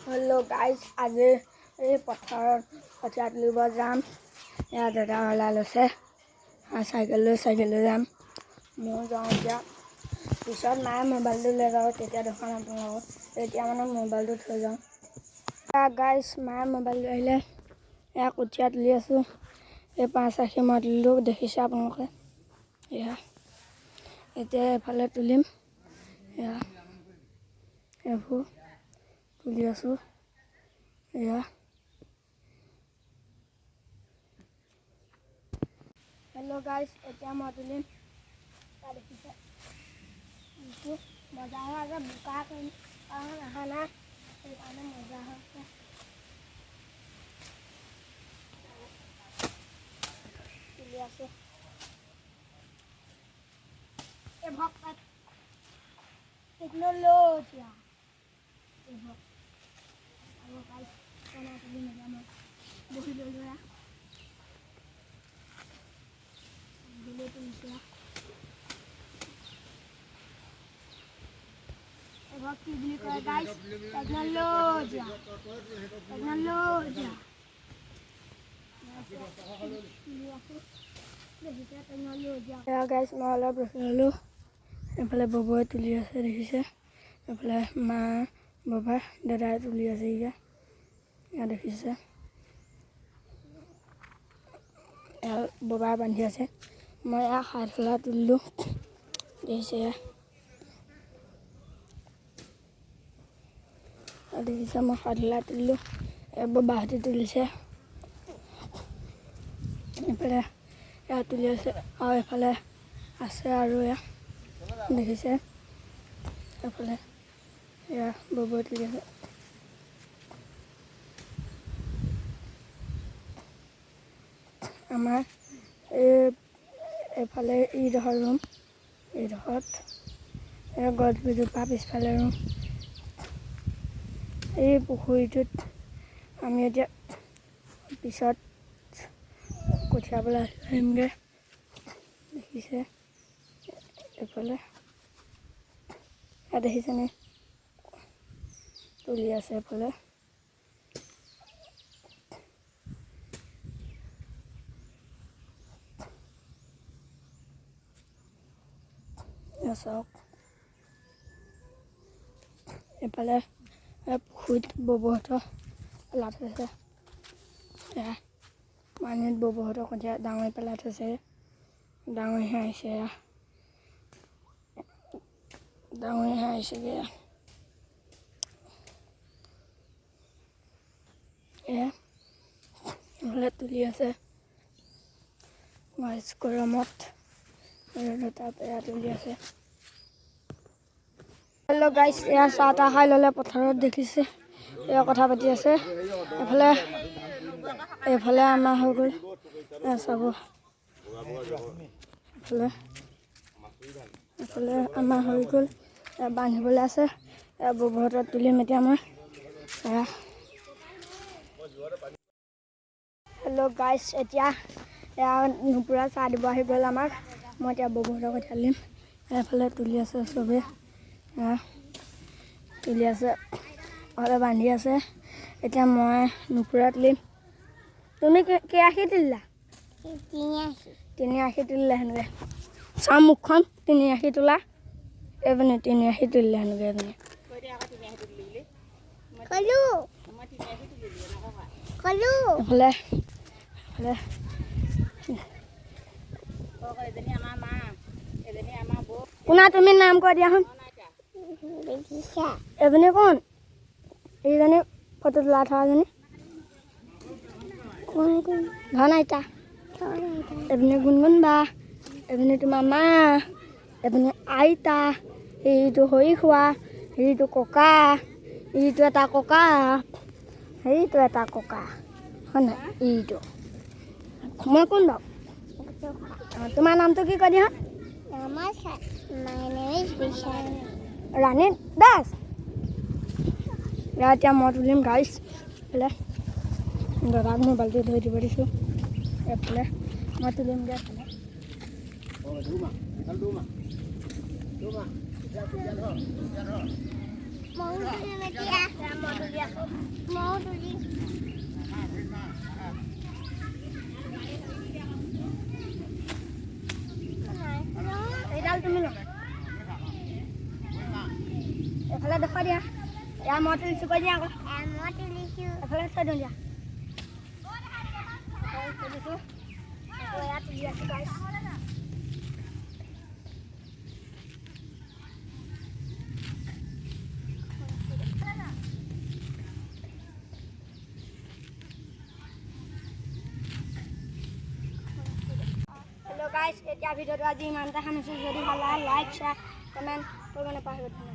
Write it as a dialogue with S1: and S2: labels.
S1: Hello guys आज এই পথাৰত কঠীয়া তুলিব যাম ইয়াত দাদা ওলাই লৈছে চাইকেল লৈ যাম মই যাওঁ এতিয়া পিছত মায়ে মোবাইলটো লৈ যাব তেতিয়া দেখাম আপোনালোকক এতিয়া মানে মোবাইলটো থৈ যাওঁ গাইস মায়ে মোবাইল লৈ আহিলে এয়া কঠীয়া তুলি আছোঁ এই 5 আখি মই তুলিলোঁ দেখিছে আপোনালোকে এয়া এতিয়া এফালে তুলিম এয়া এইবোৰ তুলি আছোঁ এয়া हेलो गाइस এতিয়া মই তুলিম তা দেখিছে মজা হয় আৰু বুকা কাৰণ আহা না সেইকাৰণে মজা হৈছে তুলি আছোঁ এই ভক্ত টেকন'লজিয়া এই ভক্ত আৰু গাইস কোনা তুলি মজা মই বহি লৈ যোৱা What do you call guys? Technology. Yeah guys, मैं वाला प्रश्न एफाले बबुए तुली आछे देखिसे एफाले मा बाबा दादा तुली आछे या देखिसे बाबा बांधि आछे मैं हाथला तुलिलो देखिसे देखिसे मैं हाथला तुलिलो बाबा हाथे तुलिसे एफाले या तुली आछे और एफाले आछे आरो या देखिसे एफाले या बाबा तुली आछे आमार एफाले इडहर रूम इडहत गछ बिजोपा पिछफाले रूम এই পুখুৰীটোত আমি এতিয়া পিছত কঠিয়াবলৈ আহিমগৈ দেখিছে এফালে দেখিছেনে তুলি আছে এফালে চাওক এফালে পুখুৰীত ববহঁতৰ পেলাই থৈছে পানীত ববহঁতৰ কঠীয়া ডাঙৰি পেলাই থৈছে ডাঙৰিহে আহিছে আহিছেগৈ এফালে তুলি আছে গৰমত তাৰপৰা তুলি আছে हेलो गाइस या सात खाई लले पथारत देखिसे या कथा पाति आछे एफाले आमा हो गल सब एफाले आमा हो गल बांधिबले आछे बबहत तुलिम एतिया मैं हेलो गाइस एतिया या नुपुरा चाह দিব আহি গ'ল আমাক মই এতিয়া ববহতৰ কথা লিম এফালে তুলি আছে সবে তুলি আছে ঘৰে বান্ধি আছে এতিয়া মই নুপুৰা তুলিম তুমি কি আখি তুলিলা তিনি আখি তুলিলা হেনকে চাম মুখখন তিনি আখি তোলা এপিনে তিনি আখি তুলিলা হেনকে এপিনে এফালে কোনা তুমি নাম কৈ দিয়া হন এজনী কোন এইজনী ফটো তোলা থকা জনী কোন কোন ধনাইতা এজনী গুণগুণ বা এজনী তোমাৰ মা এজনী আইতা এইটো হৰি খোৱা এইটো ককা এইটো এটা ককা সেইটো এটা ককা হয় নাই এইটো মই কোন বাৰু তোমাৰ নামটো কি কৈ দিয়া रानी दास या मैं तुलिम गाइस एफाले दादाक मोबाइल धरि দিব দিছোঁ एफाले मैं तुलिम गए এইফালে দেখুৱাই দিয়া এয়া মই তুলিছোঁ কৈ দিয়া আকৌ এইফালে থৈ দিওঁ দিয়া তুলিছোঁ আকৌ এয়া তুলি আছোঁ গাইছ হেল্ল' গাইছ এতিয়া ভিডিঅ'টো আজি ইমানটা সামৰিছোঁ যদি ভাল লাগে লাইক শ্বেয়াৰ কমেণ্ট কৰিব নাপাহৰিব